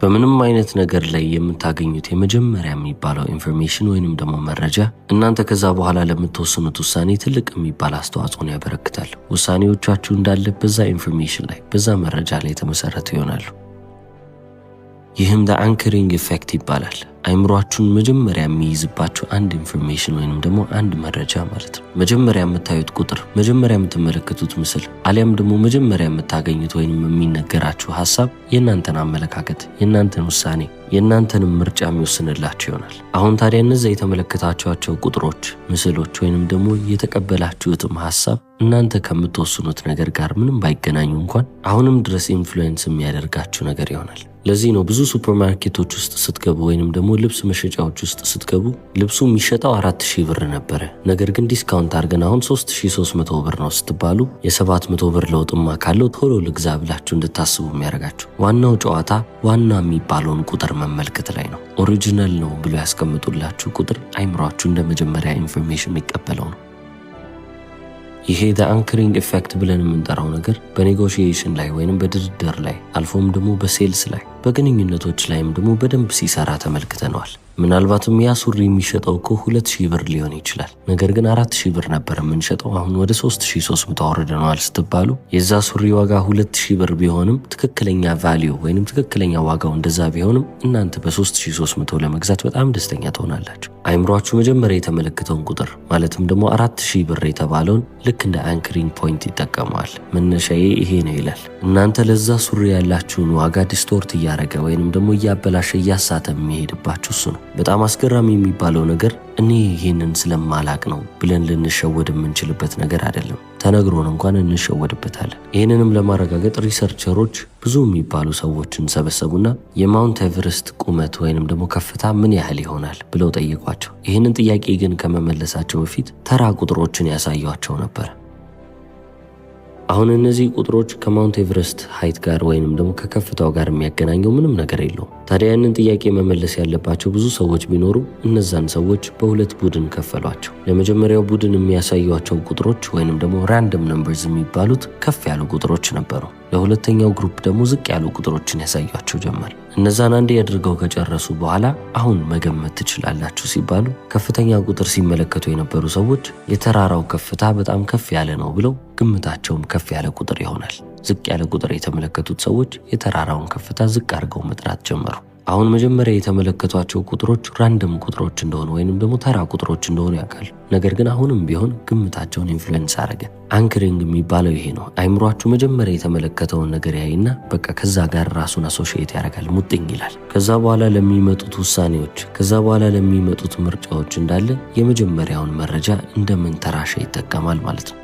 በምንም አይነት ነገር ላይ የምታገኙት የመጀመሪያ የሚባለው ኢንፎርሜሽን ወይንም ደግሞ መረጃ እናንተ ከዛ በኋላ ለምትወስኑት ውሳኔ ትልቅ የሚባል አስተዋጽኦን ያበረክታል። ውሳኔዎቻችሁ እንዳለ በዛ ኢንፎርሜሽን ላይ በዛ መረጃ ላይ የተመሰረቱ ይሆናሉ። ይህም አንከሪንግ ኢፌክት ይባላል። አይምሯችሁን መጀመሪያ የሚይዝባችሁ አንድ ኢንፎርሜሽን ወይንም ደግሞ አንድ መረጃ ማለት ነው። መጀመሪያ የምታዩት ቁጥር፣ መጀመሪያ የምትመለከቱት ምስል፣ አሊያም ደግሞ መጀመሪያ የምታገኙት ወይንም የሚነገራችሁ ሐሳብ የእናንተን አመለካከት፣ የእናንተን ውሳኔ፣ የእናንተን ምርጫ የሚወስንላችሁ ይሆናል። አሁን ታዲያ እነዚያ የተመለከታችኋቸው ቁጥሮች፣ ምስሎች ወይንም ደግሞ የተቀበላችሁትም ሐሳብ እናንተ ከምትወስኑት ነገር ጋር ምንም ባይገናኙ እንኳን አሁንም ድረስ ኢንፍሉዌንስ የሚያደርጋችሁ ነገር ይሆናል። ለዚህ ነው ብዙ ሱፐርማርኬቶች ውስጥ ስትገቡ ወይንም ደግሞ ልብስ መሸጫዎች ውስጥ ስትገቡ ልብሱ የሚሸጠው 4000 ብር ነበረ፣ ነገር ግን ዲስካውንት አድርገን አሁን 3300 ብር ነው ስትባሉ የ700 ብር ለውጥማ ካለው ቶሎ ልግዛ ብላችሁ እንድታስቡ የሚያደርጋችሁ ዋናው ጨዋታ ዋና የሚባለውን ቁጥር መመልከት ላይ ነው። ኦሪጂናል ነው ብሎ ያስቀምጡላችሁ ቁጥር አይምሯችሁ እንደ መጀመሪያ ኢንፎርሜሽን የሚቀበለው ነው። ይሄ አንከሪንግ ኢፌክት ብለን የምንጠራው ነገር በኔጎሺዬሽን ላይ ወይንም በድርድር ላይ አልፎም ደግሞ በሴልስ ላይ በግንኙነቶች ላይም ደግሞ በደንብ ሲሰራ ተመልክተነዋል። ምናልባትም ያ ሱሪ የሚሸጠው እኮ 2000 ብር ሊሆን ይችላል፣ ነገር ግን 4000 ብር ነበር የምንሸጠው አሁን ወደ 3300 አወርደነዋል ስትባሉ የዛ ሱሪ ዋጋ 2000 ብር ቢሆንም ትክክለኛ ቫልዩ ወይንም ትክክለኛ ዋጋው እንደዛ ቢሆንም እናንተ በ3300 ለመግዛት በጣም ደስተኛ ትሆናላችሁ። አይምሯችሁ መጀመሪያ የተመለከተውን ቁጥር ማለትም ደግሞ 4000 ብር የተባለውን ልክ እንደ አንከሪንግ ፖይንት ይጠቀመዋል። መነሻዬ ይሄ ነው ይላል። እናንተ ለዛ ሱሪ ያላችሁን ዋጋ ዲስቶርት እያደረገ ወይንም ደግሞ እያበላሸ እያሳተ የሚሄድባችሁ እሱ ነው። በጣም አስገራሚ የሚባለው ነገር እኔ ይሄንን ስለማላቅ ነው ብለን ልንሸወድ የምንችልበት ነገር አይደለም። ተነግሮን እንኳን እንሸወድበታለን። ይህንንም ለማረጋገጥ ሪሰርቸሮች ብዙ የሚባሉ ሰዎችን ሰበሰቡና የማውንት ኤቨረስት ቁመት ወይንም ደግሞ ከፍታ ምን ያህል ይሆናል ብለው ጠይቋቸው። ይህንን ጥያቄ ግን ከመመለሳቸው በፊት ተራ ቁጥሮችን ያሳያቸው ነበር። አሁን እነዚህ ቁጥሮች ከማውንት ኤቨረስት ሃይት ጋር ወይንም ደግሞ ከከፍታው ጋር የሚያገናኘው ምንም ነገር የለውም። ታዲያ ያንን ጥያቄ መመለስ ያለባቸው ብዙ ሰዎች ቢኖሩ እነዛን ሰዎች በሁለት ቡድን ከፈሏቸው። ለመጀመሪያው ቡድን የሚያሳዩቸው ቁጥሮች ወይንም ደግሞ ራንደም ነምበርስ የሚባሉት ከፍ ያሉ ቁጥሮች ነበሩ። ለሁለተኛው ግሩፕ ደግሞ ዝቅ ያሉ ቁጥሮችን ያሳዩቸው ጀመር። እነዛን አንዴ ያድርገው ከጨረሱ በኋላ አሁን መገመት ትችላላችሁ ሲባሉ ከፍተኛ ቁጥር ሲመለከቱ የነበሩ ሰዎች የተራራው ከፍታ በጣም ከፍ ያለ ነው ብለው ግምታቸውም ከፍ ያለ ቁጥር ይሆናል። ዝቅ ያለ ቁጥር የተመለከቱት ሰዎች የተራራውን ከፍታ ዝቅ አድርገው መጥራት ጀመሩ። አሁን መጀመሪያ የተመለከቷቸው ቁጥሮች ራንደም ቁጥሮች እንደሆኑ ወይንም ደግሞ ተራ ቁጥሮች እንደሆኑ ያውቃሉ። ነገር ግን አሁንም ቢሆን ግምታቸውን ኢንፍሉዌንስ አደረገ። አንከሪንግ የሚባለው ይሄ ነው። አይምሯችሁ መጀመሪያ የተመለከተውን ነገር ያይና በቃ ከዛ ጋር ራሱን አሶሺየት ያደርጋል፣ ሙጥኝ ይላል። ከዛ በኋላ ለሚመጡት ውሳኔዎች፣ ከዛ በኋላ ለሚመጡት ምርጫዎች እንዳለ የመጀመሪያውን መረጃ እንደ መንተራሻ ይጠቀማል ማለት ነው።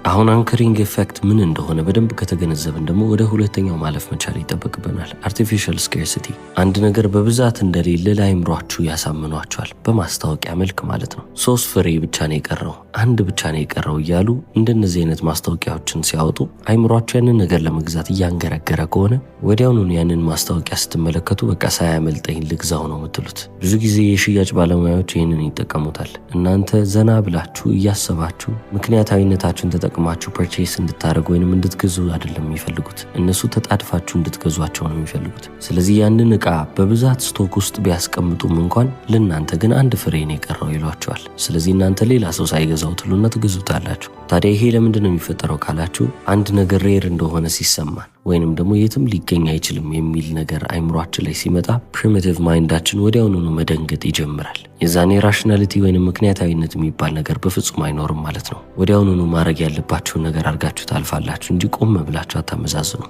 አሁን አንከሪንግ ኢፌክት ምን እንደሆነ በደንብ ከተገነዘብን ደግሞ ወደ ሁለተኛው ማለፍ መቻል ይጠበቅብናል። አርቲፊሻል ስኬርሲቲ። አንድ ነገር በብዛት እንደሌለ ለአይምሯችሁ ያሳምኗቸዋል፣ በማስታወቂያ መልክ ማለት ነው። 3 ፍሬ ብቻ ነው የቀረው፣ 1 ብቻ ነው የቀረው እያሉ እንደነዚህ አይነት ማስታወቂያዎችን ሲያወጡ አይምሯችሁ ያንን ነገር ለመግዛት እያንገረገረ ከሆነ ወዲያውኑ ያንን ማስታወቂያ ስትመለከቱ በቃ ሳያመልጠኝ ልግዛው ነው የምትሉት። ብዙ ጊዜ የሽያጭ ባለሙያዎች ይህንን ይጠቀሙታል። እናንተ ዘና ብላችሁ እያሰባችሁ ምክንያታዊነታችሁን ተጠቅማችሁ ፐርቼስ እንድታደርጉ ወይንም እንድትገዙ አይደለም የሚፈልጉት። እነሱ ተጣድፋችሁ እንድትገዟቸው ነው የሚፈልጉት። ስለዚህ ያንን ዕቃ በብዛት ስቶክ ውስጥ ቢያስቀምጡም እንኳን ለእናንተ ግን 1 ፍሬ ነው የቀረው ይሏቸዋል። ስለዚህ እናንተ ሌላ ሰው ሳይገዛው ትሉና ትገዙታላችሁ። ታዲያ ይሄ ለምንድን ነው የሚፈጠረው ካላችሁ አንድ ነገር ሬር እንደሆነ ሲሰማን ወይንም ደግሞ የትም ሊገኝ አይችልም የሚል ነገር አይምሯችን ላይ ሲመጣ ፕሪሚቲቭ ማይንዳችን ወዲያውኑ መደንገጥ ይጀምራል። የዛኔ ራሽናሊቲ ወይንም ምክንያታዊነት የሚባል ነገር በፍጹም አይኖርም ማለት ነው። ወዲያውኑ ማድረግ ያለባችሁን ነገር አድርጋችሁ ታልፋላችሁ እንጂ ቆም ብላችሁ አታመዛዝኑ።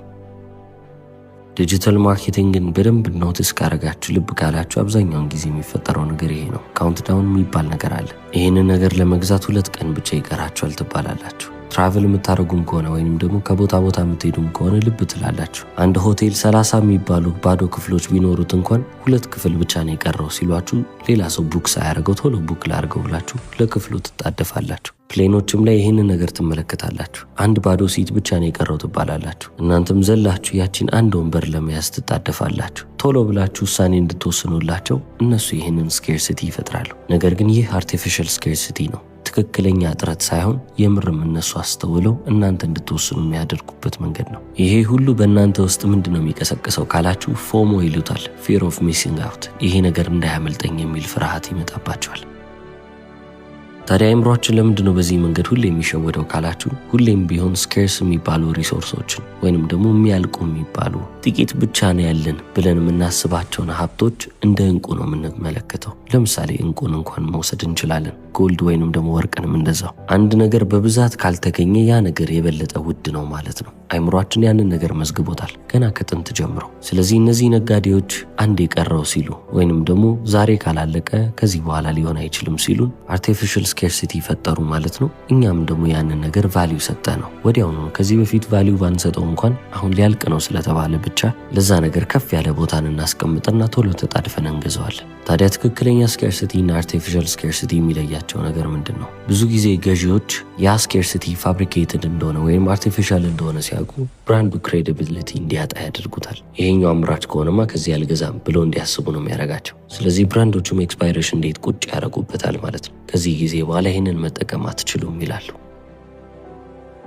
ዲጂታል ማርኬቲንግን በደንብ ኖቲስ ካረጋችሁ ልብ ካላችሁ አብዛኛውን ጊዜ የሚፈጠረው ነገር ይሄ ነው። ካውንትዳውን የሚባል ነገር አለ። ይህንን ነገር ለመግዛት 2 ቀን ብቻ ይቀራችኋል ትባላላችሁ። ትራቨል የምታደርጉም ከሆነ ወይንም ደግሞ ከቦታ ቦታ የምትሄዱም ከሆነ ልብ ትላላችሁ። አንድ ሆቴል 30 የሚባሉ ባዶ ክፍሎች ቢኖሩት እንኳን 2 ክፍል ብቻ ነው የቀረው ሲሏችሁ ሌላ ሰው ቡክ ሳያደርገው ቶሎ ቡክ ላድርገው ብላችሁ ለክፍሉ ትጣደፋላችሁ። ፕሌኖችም ላይ ይህንን ነገር ትመለከታላችሁ። 1 ባዶ ሲት ብቻ ነው የቀረው ትባላላችሁ። እናንተም ዘላችሁ ያቺን 1 ወንበር ለመያዝ ትጣደፋላችሁ። ቶሎ ብላችሁ ውሳኔ እንድትወስኑላቸው እነሱ ይህንን ስኬርሲቲ ይፈጥራሉ። ነገር ግን ይህ አርቲፊሻል ስኬርሲቲ ነው። ትክክለኛ ጥረት ሳይሆን የምርም እነሱ አስተውለው እናንተ እንድትወስኑ የሚያደርጉበት መንገድ ነው። ይሄ ሁሉ በእናንተ ውስጥ ምንድነው የሚቀሰቅሰው ካላችሁ ፎሞ ይሉታል፣ ፊር ኦፍ ሚሲንግ አውት። ይሄ ነገር እንዳያመልጠኝ የሚል ፍርሃት ይመጣባቸዋል። ታዲያ አእምሯችን ለምንድነው በዚህ መንገድ ሁሌ የሚሸወደው ካላችሁ ሁሌም ቢሆን ስኬርስ የሚባሉ ሪሶርሶችን ወይንም ደግሞ የሚያልቁ የሚባሉ ጥቂት ብቻ ነው ያለን ብለን የምናስባቸውን ሀብቶች እንደ እንቁ ነው የምንመለከተው። ለምሳሌ እንቁን እንኳን መውሰድ እንችላለን፣ ጎልድ ወይንም ደግሞ ወርቅንም እንደዛው። አንድ ነገር በብዛት ካልተገኘ ያ ነገር የበለጠ ውድ ነው ማለት ነው። አእምሯችን ያንን ነገር መዝግቦታል ገና ከጥንት ጀምሮ። ስለዚህ እነዚህ ነጋዴዎች አንድ የቀረው ሲሉ ወይንም ደግሞ ዛሬ ካላለቀ ከዚህ በኋላ ሊሆን አይችልም ሲሉን አርቲፊሻል ስኬርሲቲ ፈጠሩ ማለት ነው። እኛም ደግሞ ያንን ነገር ቫልዩ ሰጠ ነው ወዲያውኑ። ከዚህ በፊት ቫልዩ ባንሰጠው እንኳን አሁን ሊያልቅ ነው ስለተባለ ብቻ ለዛ ነገር ከፍ ያለ ቦታን እናስቀምጥና ቶሎ ተጣድፈን እንገዛዋለን። ታዲያ ትክክለኛ ስኬርሲቲ እና አርቲፊሻል ስኬርሲቲ የሚለያቸው ነገር ምንድን ነው? ብዙ ጊዜ ገዢዎች ያ ስኬርሲቲ ፋብሪኬትድ እንደሆነ ወይም አርቲፊሻል እንደሆነ ሲያውቁ ብራንዱ ክሬዲቢሊቲ እንዲያጣ ያደርጉታል። ይሄኛው አምራች ከሆነማ ከዚህ አልገዛም ብሎ እንዲያስቡ ነው የሚያደርጋቸው። ስለዚህ ብራንዶቹም ኤክስፓይሬሽን ዴት ቁጭ ያደርጉበታል ማለት ነው። ከዚህ ጊዜ በኋላ ይህንን መጠቀም አትችሉም ይላሉ።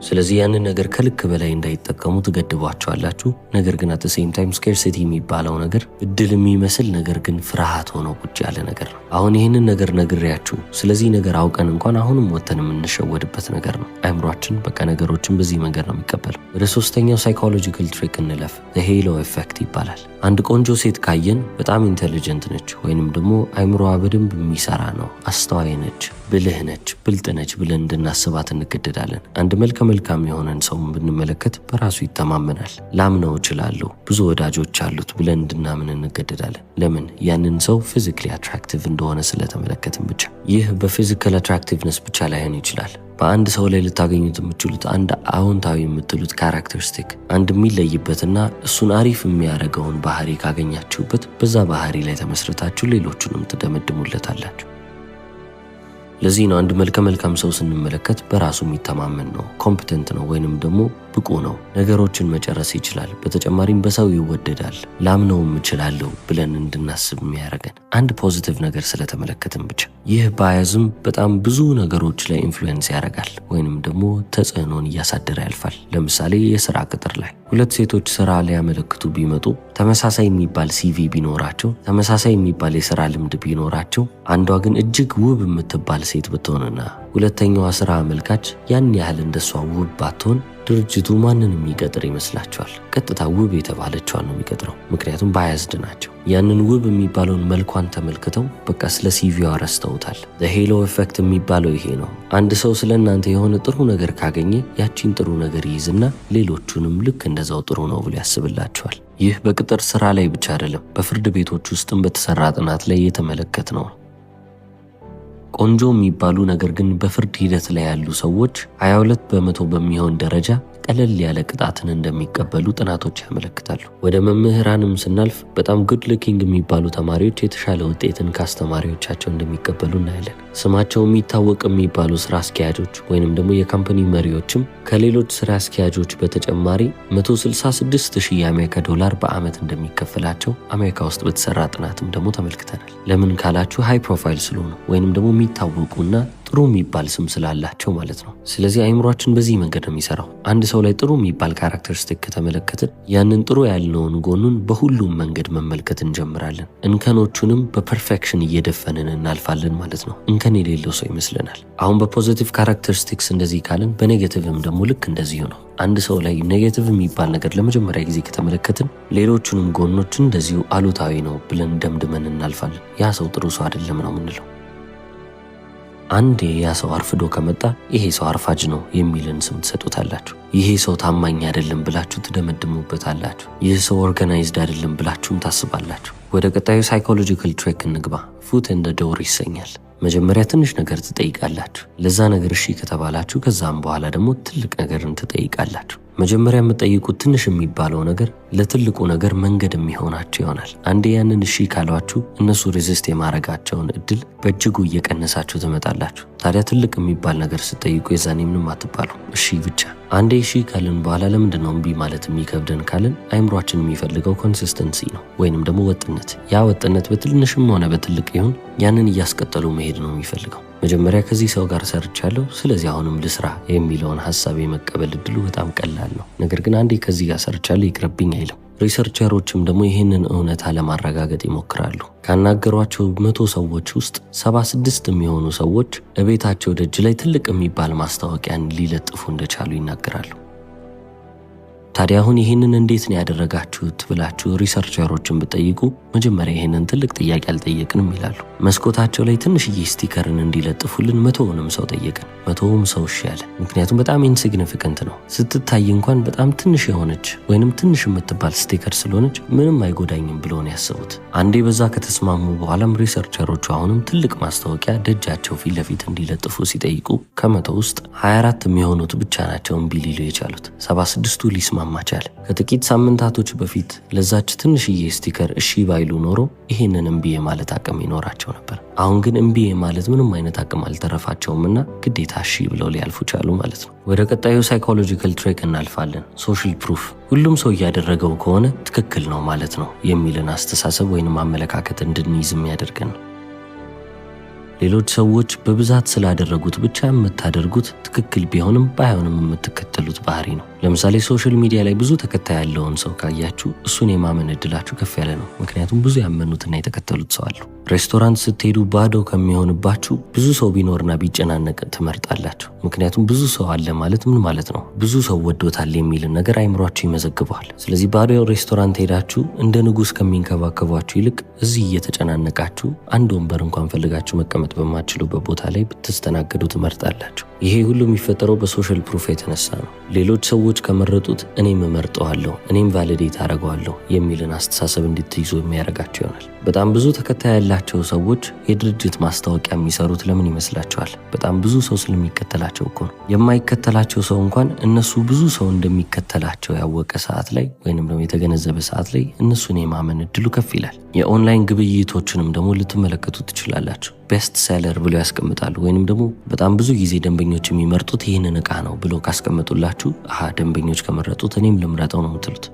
ስለዚህ ያንን ነገር ከልክ በላይ እንዳይጠቀሙ ትገድቧቸዋላችሁ። ነገር ግን አት ሴም ታይም ስኬርሲቲ የሚባለው ነገር እድል የሚመስል ነገር ግን ፍርሃት ሆኖ ቁጭ ያለ ነገር ነው። አሁን ይህንን ነገር ነግሬያችሁ ስለዚህ ነገር አውቀን እንኳን አሁንም ወተን የምንሸወድበት ነገር ነው። አእምሯችን በቃ ነገሮችን በዚህ መንገድ ነው የሚቀበለው። ወደ ሶስተኛው ሳይኮሎጂካል ትሪክ እንለፍ። ሄሎ ኤፌክት ይባላል። አንድ ቆንጆ ሴት ካየን በጣም ኢንቴሊጀንት ነች ወይንም ደግሞ አእምሮዋ በደንብ የሚሰራ ነው፣ አስተዋይ ነች፣ ብልህ ነች፣ ብልጥ ነች ብለን እንድናስባት እንገደዳለን። አንድ መልካም የሆነን ሰው ብንመለከት በራሱ ይተማመናል፣ ላምነው እችላለሁ፣ ብዙ ወዳጆች አሉት ብለን እንድናምን እንገደዳለን። ለምን? ያንን ሰው ፊዚካሊ አትራክቲቭ እንደሆነ ስለተመለከትን ብቻ። ይህ በፊዚካል አትራክቲቭነስ ብቻ ላይሆን ይችላል። በአንድ ሰው ላይ ልታገኙት የምትችሉት አንድ አዎንታዊ የምትሉት ካራክተሪስቲክ፣ አንድ የሚለይበትና እሱን አሪፍ የሚያደርገውን ባህሪ ካገኛችሁበት በዛ ባህሪ ላይ ተመስርታችሁ ሌሎቹንም ትደመድሙለታላችሁ። ለዚህ ነው አንድ መልካም ሰው ስንመለከት በራሱ የሚተማመን ነው፣ ኮምፒተንት ነው ወይንም ደግሞ ብቁ ነው፣ ነገሮችን መጨረስ ይችላል፣ በተጨማሪም በሰው ይወደዳል፣ ላምነውም እችላለሁ ብለን እንድናስብ የሚያደርገን አንድ ፖዚቲቭ ነገር ስለተመለከትን ብቻ። ይህ ባያዝም በጣም ብዙ ነገሮች ላይ ኢንፍሉዌንስ ያደርጋል ወይንም ደግሞ ተጽዕኖን እያሳደረ ያልፋል። ለምሳሌ የስራ ቅጥር ላይ ሁለት ሴቶች ስራ ሊያመለክቱ ቢመጡ ተመሳሳይ የሚባል ሲቪ ቢኖራቸው፣ ተመሳሳይ የሚባል የስራ ልምድ ቢኖራቸው፣ አንዷ ግን እጅግ ውብ የምትባል ሴት ብትሆንና ሁለተኛዋ ስራ አመልካች ያን ያህል እንደሷ ውብ ባትሆን ድርጅቱ ማንን የሚቀጥር ይመስላችኋል? ቀጥታ ውብ የተባለችዋን ነው የሚቀጥረው። ምክንያቱም ባያዝድ ናቸው። ያንን ውብ የሚባለውን መልኳን ተመልክተው በቃ ስለ ሲቪዋ ረስተውታል። ሄሎ ኤፌክት የሚባለው ይሄ ነው። አንድ ሰው ስለ እናንተ የሆነ ጥሩ ነገር ካገኘ ያቺን ጥሩ ነገር ይይዝና ሌሎቹንም ልክ እንደዛው ጥሩ ነው ብሎ ያስብላቸዋል። ይህ በቅጥር ስራ ላይ ብቻ አይደለም፣ በፍርድ ቤቶች ውስጥም በተሰራ ጥናት ላይ የተመለከት ነው። ቆንጆ የሚባሉ ነገር ግን በፍርድ ሂደት ላይ ያሉ ሰዎች 22 በመቶ በሚሆን ደረጃ ቀለል ያለ ቅጣትን እንደሚቀበሉ ጥናቶች ያመለክታሉ። ወደ መምህራንም ስናልፍ በጣም ጉድ ሉኪንግ የሚባሉ ተማሪዎች የተሻለ ውጤትን ከአስተማሪዎቻቸው እንደሚቀበሉ እናያለን። ስማቸው የሚታወቅ የሚባሉ ስራ አስኪያጆች ወይንም ደግሞ የካምፓኒ መሪዎችም ከሌሎች ስራ አስኪያጆች በተጨማሪ 166,000 የአሜሪካ ዶላር በአመት እንደሚከፈላቸው አሜሪካ ውስጥ በተሰራ ጥናትም ደግሞ ተመልክተናል። ለምን ካላችሁ ሃይ ፕሮፋይል ስለሆኑ ወይንም ደግሞ የሚታወቁና ጥሩ የሚባል ስም ስላላቸው ማለት ነው። ስለዚህ አእምሯችን በዚህ መንገድ ነው የሚሰራው። አንድ ሰው ላይ ጥሩ የሚባል ካራክተሪስቲክ ከተመለከትን ያንን ጥሩ ያልነውን ጎኑን በሁሉም መንገድ መመልከት እንጀምራለን። እንከኖቹንም በፐርፌክሽን እየደፈንን እናልፋለን ማለት ነው። እንከን የሌለው ሰው ይመስለናል። አሁን በፖዚቲቭ ካራክተሪስቲክስ እንደዚህ ካለን በኔጌቲቭም ደግሞ ልክ እንደዚሁ ነው። አንድ ሰው ላይ ኔጌቲቭ የሚባል ነገር ለመጀመሪያ ጊዜ ከተመለከትን ሌሎቹንም ጎኖች እንደዚሁ አሉታዊ ነው ብለን ደምድመን እናልፋለን። ያ ሰው ጥሩ ሰው አይደለም ነው የምንለው። አንዴ ያ ሰው አርፍዶ ከመጣ ይሄ ሰው አርፋጅ ነው የሚልን ስም ትሰጡታላችሁ። ይሄ ሰው ታማኝ አይደለም ብላችሁ ትደመድሙበታላችሁ። ይህ ሰው ኦርጋናይዝድ አይደለም ብላችሁም ታስባላችሁ። ወደ ቀጣዩ ሳይኮሎጂካል ትሪክ እንግባ። ፉት እንደ ዶር ይሰኛል። መጀመሪያ ትንሽ ነገር ትጠይቃላችሁ። ለዛ ነገር እሺ ከተባላችሁ ከዛም በኋላ ደግሞ ትልቅ ነገርን ትጠይቃላችሁ። መጀመሪያ የምትጠይቁት ትንሽ የሚባለው ነገር ለትልቁ ነገር መንገድ የሚሆናችሁ ይሆናል። አንዴ ያንን እሺ ካሏችሁ እነሱ ሬዚስት የማድረጋቸውን እድል በእጅጉ እየቀነሳችሁ ትመጣላችሁ። ታዲያ ትልቅ የሚባል ነገር ስትጠይቁ የዛኔ ምንም አትባሉ፣ እሺ ብቻ። አንዴ እሺ ካልን በኋላ ለምንድን ነው እምቢ ማለት የሚከብደን ካልን አይምሯችን የሚፈልገው ኮንሲስተንሲ ነው ወይንም ደግሞ ወጥነት። ያ ወጥነት በትንሽም ሆነ በትልቅ ይሁን ያንን እያስቀጠሉ መሄድ ነው የሚፈልገው። መጀመሪያ ከዚህ ሰው ጋር ሰርቻለሁ፣ ስለዚህ አሁንም ልስራ የሚለውን ሐሳብ የመቀበል እድሉ በጣም ቀላል ነው። ነገር ግን አንዴ ከዚህ ጋር ሰርቻለሁ ይቅርብኝ አይልም። ሪሰርቸሮችም ደግሞ ይህንን እውነታ ለማረጋገጥ ይሞክራሉ። ካናገሯቸው 100 ሰዎች ውስጥ 76 የሚሆኑ ሰዎች እቤታቸው ደጅ ላይ ትልቅ የሚባል ማስታወቂያን ሊለጥፉ እንደቻሉ ይናገራሉ። ታዲያ አሁን ይህንን እንዴት ነው ያደረጋችሁት ብላችሁ ሪሰርቸሮችን ብትጠይቁ መጀመሪያ ይህንን ትልቅ ጥያቄ አልጠየቅንም ይላሉ። መስኮታቸው ላይ ትንሽዬ ስቲከርን እንዲለጥፉልን 100ውንም ሰው ጠየቅን። 100ውም ሰው እሺ ያለ። ምክንያቱም በጣም ኢንሲግኒፊካንት ነው። ስትታይ እንኳን በጣም ትንሽ የሆነች ወይንም ትንሽ የምትባል ስቲከር ስለሆነች ምንም አይጎዳኝም ብሎ ነው ያሰቡት። አንዴ በዛ ከተስማሙ በኋላም ሪሰርቸሮቹ አሁንም ትልቅ ማስታወቂያ ደጃቸው ፊት ለፊት እንዲለጥፉ ሲጠይቁ ከ100 ውስጥ 24 የሚሆኑት ብቻ ናቸው እምቢ ሊሉ የቻሉት። 76ቱ ሊስማማ ቻለ። ከጥቂት ሳምንታቶች በፊት ለዛች ትንሽዬ ስቲከር እሺ ባይሉ ኖሮ ይሄንን እምቢ ማለት አቅም ይኖራቸው ነበር። አሁን ግን እምቢ ማለት ምንም አይነት አቅም አልተረፋቸውምና ግዴታ እሺ ብለው ሊያልፉ ቻሉ ማለት ነው። ወደ ቀጣዩ ሳይኮሎጂካል ትሬክ እናልፋለን። ሶሻል ፕሩፍ። ሁሉም ሰው እያደረገው ከሆነ ትክክል ነው ማለት ነው የሚልን አስተሳሰብ ወይንም አመለካከት እንድንይዝ የሚያደርገን ነው። ሌሎች ሰዎች በብዛት ስላደረጉት ብቻ የምታደርጉት ትክክል ቢሆንም ባይሆንም የምትከተሉት ባህሪ ነው። ለምሳሌ ሶሻል ሚዲያ ላይ ብዙ ተከታይ ያለውን ሰው ካያችሁ እሱን የማመን እድላችሁ ከፍ ያለ ነው። ምክንያቱም ብዙ ያመኑትና የተከተሉት ሰው አሉ። ሬስቶራንት ስትሄዱ ባዶ ከሚሆንባችሁ ብዙ ሰው ቢኖርና ቢጨናነቅ ትመርጣላችሁ። ምክንያቱም ብዙ ሰው አለ ማለት ምን ማለት ነው? ብዙ ሰው ወዶታል የሚልን ነገር አይምሯችሁ ይመዘግበዋል። ስለዚህ ባዶ ሬስቶራንት ሄዳችሁ እንደ ንጉሥ ከሚንከባከቧችሁ ይልቅ እዚህ እየተጨናነቃችሁ አንድ ወንበር እንኳን ፈልጋችሁ መቀመጥ በማትችሉበት ቦታ ላይ ብትስተናገዱ ትመርጣላችሁ። ይሄ ሁሉ የሚፈጠረው በሶሻል ፕሩፍ የተነሳ ነው። ሌሎች ሰዎች ከመረጡት እኔም እመርጠዋለሁ፣ እኔም ቫሊዴት አደርገዋለሁ የሚልን አስተሳሰብ እንድትይዙ የሚያደርጋቸው ይሆናል። በጣም ብዙ ተከታይ ያላቸው ሰዎች የድርጅት ማስታወቂያ የሚሰሩት ለምን ይመስላችኋል? በጣም ብዙ ሰው ስለሚከተላቸው እኮ ነው። የማይከተላቸው ሰው እንኳን እነሱ ብዙ ሰው እንደሚከተላቸው ያወቀ ሰዓት ላይ ወይንም ደግሞ የተገነዘበ ሰዓት ላይ እነሱን የማመን እድሉ ከፍ ይላል። የኦንላይን ግብይቶችንም ደግሞ ልትመለከቱ ትችላላችሁ። ቤስት ሴለር ብሎ ያስቀምጣሉ። ወይንም ደግሞ በጣም ብዙ ጊዜ ደንበኞች የሚመርጡት ይህንን እቃ ነው ብሎ ካስቀመጡላችሁ ደንበኞች ከመረጡት እኔም ልምረጠው ነው የምትሉት።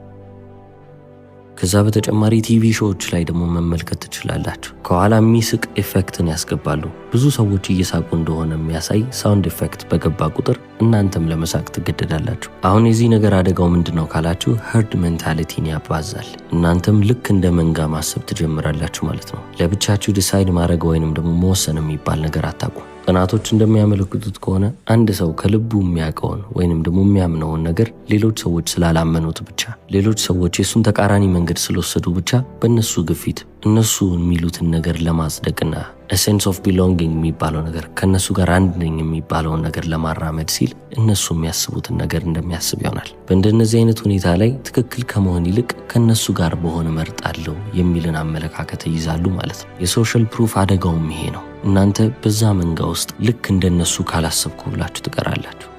ከዛ በተጨማሪ ቲቪ ሾዎች ላይ ደግሞ መመልከት ትችላላችሁ። ከኋላ የሚስቅ ኢፌክትን ያስገባሉ። ብዙ ሰዎች እየሳቁ እንደሆነ የሚያሳይ ሳውንድ ኢፌክት በገባ ቁጥር እናንተም ለመሳቅ ትገደዳላችሁ። አሁን የዚህ ነገር አደጋው ምንድነው ካላችሁ ሄርድ ሜንታሊቲን ያባዛል። እናንተም ልክ እንደ መንጋ ማሰብ ትጀምራላችሁ ማለት ነው። ለብቻችሁ ዲሳይድ ማድረግ ወይንም ደግሞ መወሰን የሚባል ነገር አታውቁም። ጥናቶች እንደሚያመለክቱት ከሆነ አንድ ሰው ከልቡ የሚያውቀውን ወይንም ደግሞ የሚያምነውን ነገር ሌሎች ሰዎች ስላላመኑት ብቻ፣ ሌሎች ሰዎች የሱን ተቃራኒ መንገድ ስለወሰዱ ብቻ በእነሱ ግፊት እነሱ የሚሉትን ነገር ለማጽደቅና ሴንስ ኦፍ ቢሎንጊንግ የሚባለው ነገር ከእነሱ ጋር አንድ ነኝ የሚባለውን ነገር ለማራመድ ሲል እነሱ የሚያስቡትን ነገር እንደሚያስብ ይሆናል። በእንደነዚህ አይነት ሁኔታ ላይ ትክክል ከመሆን ይልቅ ከእነሱ ጋር በሆነ መርጣለሁ የሚልን አመለካከት ይይዛሉ ማለት ነው። የሶሻል ፕሩፍ አደጋውም ይሄ ነው። እናንተ በዛ መንጋ ውስጥ ልክ እንደነሱ ካላሰብኩ ብላችሁ ትቀራላችሁ።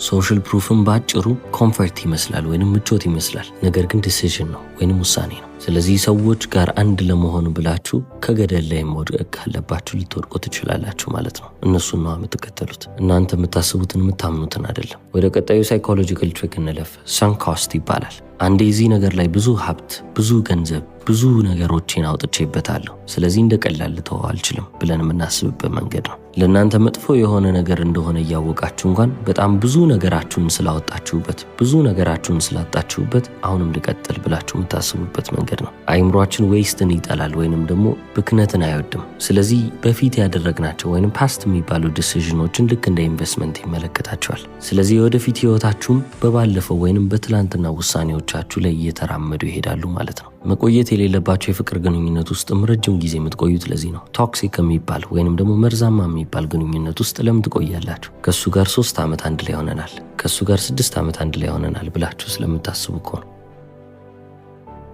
ሶሻል ፕሩፍም በአጭሩ ኮምፈርት ይመስላል ወይንም ምቾት ይመስላል፣ ነገር ግን ዲሲዥን ነው ወይንም ውሳኔ ነው። ስለዚህ ሰዎች ጋር አንድ ለመሆን ብላችሁ ከገደል ላይ መውደቅ ካለባችሁ ልትወድቁ ትችላላችሁ ማለት ነው። እነሱን ነው የምትከተሉት፣ እናንተ የምታስቡትን የምታምኑትን አይደለም። ወደ ቀጣዩ ሳይኮሎጂካል ትሪክ እንለፍ። ሰንክ ኮስት ይባላል። አንዴ እዚህ ነገር ላይ ብዙ ሀብት፣ ብዙ ገንዘብ፣ ብዙ ነገሮችን አውጥቼበታለሁ፣ ስለዚህ እንደ ቀላል ልተወው አልችልም ብለን የምናስብበት መንገድ ነው። ለእናንተ መጥፎ የሆነ ነገር እንደሆነ እያወቃችሁ እንኳን በጣም ብዙ ነገራችሁን ስላወጣችሁበት፣ ብዙ ነገራችሁን ስላጣችሁበት አሁንም ልቀጥል ብላችሁ የምታስቡበት መንገድ ነው። አይምሯችን ዌስትን ይጠላል ወይንም ደግሞ ብክነትን አይወድም። ስለዚህ በፊት ያደረግናቸው ወይንም ፓስት የሚባሉ ዲሲዥኖችን ልክ እንደ ኢንቨስትመንት ይመለከታቸዋል። ስለዚህ የወደፊት ህይወታችሁም በባለፈው ወይንም በትላንትና ውሳኔዎቻችሁ ላይ እየተራመዱ ይሄዳሉ ማለት ነው። መቆየት የሌለባቸው የፍቅር ግንኙነት ውስጥም ረጅም ጊዜ የምትቆዩት ለዚህ ነው። ቶክሲክ የሚባል ወይንም ደግሞ መርዛማ የሚባል ግንኙነት ውስጥ ለምን ትቆያላችሁ? ከሱ ጋር 3 ዓመት አንድ ላይ ሆነናል፣ ከሱ ጋር 6 ዓመት አንድ ላይ ሆነናል ብላችሁ ስለምታስቡ እኮ ነው።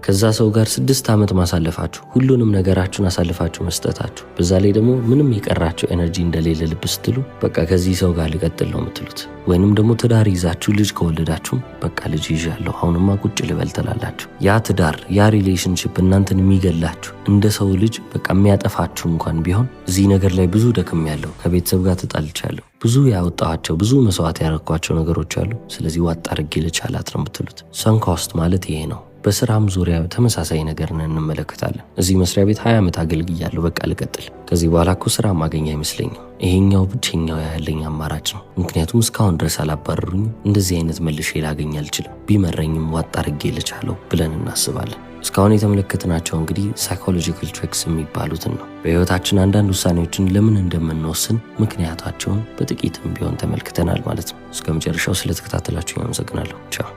ከዛ ሰው ጋር 6 ዓመት ማሳለፋችሁ፣ ሁሉንም ነገራችሁን አሳልፋችሁ መስጠታችሁ፣ በዛ ላይ ደግሞ ምንም የቀራችሁ ኤነርጂ እንደሌለ ልብ ስትሉ በቃ ከዚህ ሰው ጋር ሊቀጥል ነው የምትሉት። ወይንም ደግሞ ትዳር ይዛችሁ ልጅ ከወለዳችሁም በቃ ልጅ ይዣለሁ አሁንማ ቁጭ ልበል ትላላችሁ። ያ ትዳር ያ ሪሌሽንሽፕ እናንተን የሚገላችሁ እንደ ሰው ልጅ በቃ የሚያጠፋችሁ እንኳን ቢሆን እዚህ ነገር ላይ ብዙ ደክም ያለው ከቤተሰብ ጋር ተጣልቻለሁ፣ ብዙ ያወጣኋቸው ብዙ መስዋዕት ያረኳቸው ነገሮች አሉ፣ ስለዚህ ዋጥ አድርጌ ልቻላት ነው የምትሉት። ሰንክ ኮስት ማለት ይሄ ነው። በስራም ዙሪያ ተመሳሳይ ነገርን እንመለከታለን። እዚህ መስሪያ ቤት 20 ዓመት አገልግያለሁ፣ በቃ ልቀጥል። ከዚህ በኋላ እኮ ስራ ማገኝ አይመስለኝም። ይሄኛው ብቸኛው ያለኝ አማራጭ ነው። ምክንያቱም እስካሁን ድረስ አላባረሩኝ። እንደዚህ አይነት መልሼ ላገኝ አልችልም። ቢመረኝም ዋጣ አድርጌ ልቻለሁ ብለን እናስባለን። እስካሁን የተመለከትናቸው እንግዲህ ሳይኮሎጂካል ትሪክስ የሚባሉትን ነው። በህይወታችን አንዳንድ ውሳኔዎችን ለምን እንደምንወስን ምክንያታቸውን በጥቂትም ቢሆን ተመልክተናል ማለት ነው። እስከ መጨረሻው ስለተከታተላችሁ አመሰግናለሁ። ቻው።